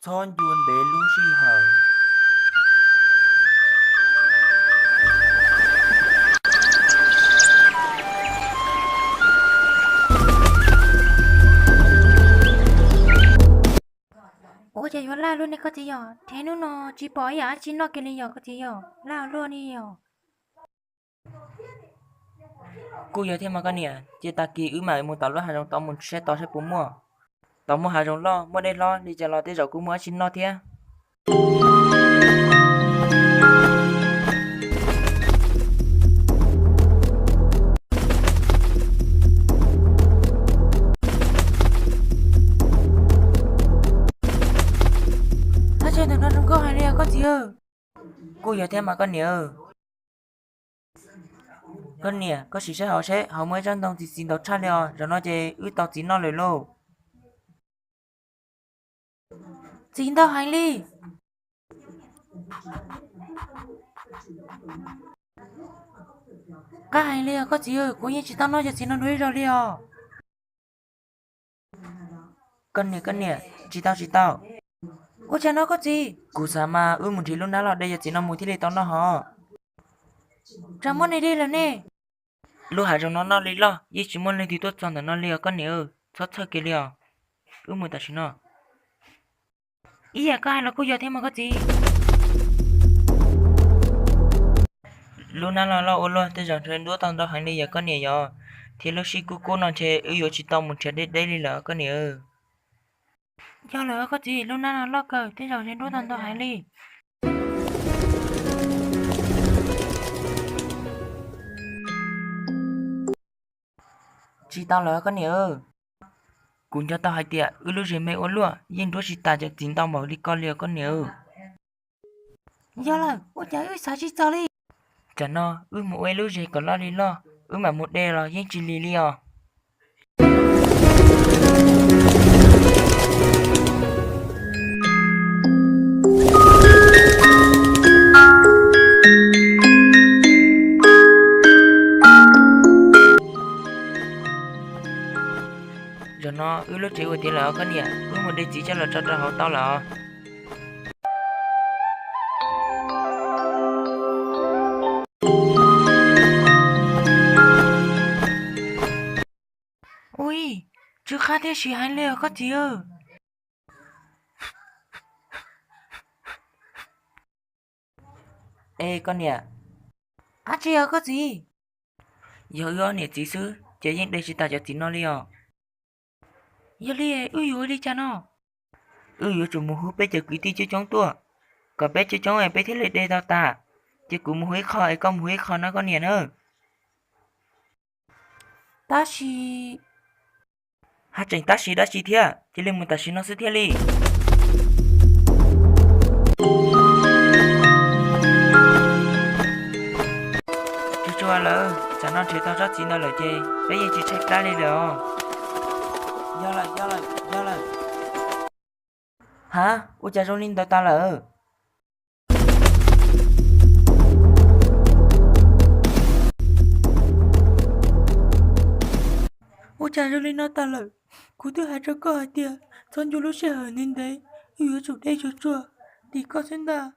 Son yun bé lu shi hở. Ủa trời ơi, lao luôn này có gì vậy? Thế nó chỉ bỏ ya, chỉ nó cái này có gì vậy? Lao luôn đi vậy. Cô giờ thêm mà cái nè, chị ta kỳ ứ mà một tàu lo hàng tàu một xe tàu xe bốn mua. Tàu mua hàng lo, mua đây lo, đi chờ lo tới rồi cũng mua xin lo thế. Sao trên thằng nó không có hay có gì vậy? Cô giờ thêm mà cái nè. Cái nè, có sĩ họ mới trong tàu thì xin tàu cha liền, rồi nó chơi ứ tàu chỉ nóเลยlô. Xin tao hành đi. Cái hành đi có gì vậy? Cô nhìn chỉ tao nói cho xin nó đuổi rồi đi à. Cái nè, chỉ tao. Cô cha nó có gì? Cô sao mà ứ một thì lúc nào là đây giờ chỉ nó một thì lấy tao nó họ. Ra món này đi là nè. Lúc hàng nó lấy lo, ý chỉ muốn lấy thì tốt chọn nó lấy cái nè, sót sót cái liền. Ứ một ta xin nó. Ý à cái là cô giờ thêm mà có gì? Lúc nào là lo ôn lo, tới giờ trên đũa tao hành đi giờ cái nè giờ. Thì lúc xí cô nó chơi ứ yo chỉ tao một chơi đây đây là cái nè. Do là có gì? Lúc nào nó lo cờ, thế giờ trên đốt thằng tao hành đi. Chỉ tao là cái nè. Cũng cho tao hai tiệt, lúc gì mày ôn luôn, nhưng đũa chỉ ta cho chính tao mở đi con liều cái nè. Do là, ôi trời ơi, sao chỉ sao đi? Chả nó, một ai lúc gì còn lo đi lo, mà một đê là nhưng chỉ lì liò. Rồi nó lúc chỉ có tiền là cái nè, một đê chỉ cho là cho họ tao là. Ui, chứ khá thế chỉ hành liều có gì ơ. Ê con nè, À chị ơ có gì? giờ nè chỉ sư, chỉ những đây chỉ ta cho chính nó liò. Giờ đi, ui ui đi cha nó. Chúng mua hút bé chờ quý tí chứ chống tua. Còn bé chứ chống em bé thế lại đây tao ta. Chứ cũng mua khó ấy con mua khó nó con nè nữa. Ta chỉ... Hát chỉnh taxi đã chỉ thế, thì lên một taxi nó sẽ thế li. Chú chua lỡ, chẳng nó chỉ tao rất chỉ nó lời chê, bây giờ chỉ check ra đi rồi. Giao lại. Hả? Ủa chả rong linh ta lỡ. Ôi trời ơi, nó ta lợi. Cú thứ hai cho có hai tia. Son chú lúc sẽ hở nên đấy. Ui ui chụp đây chú chua. Thì có xin ta.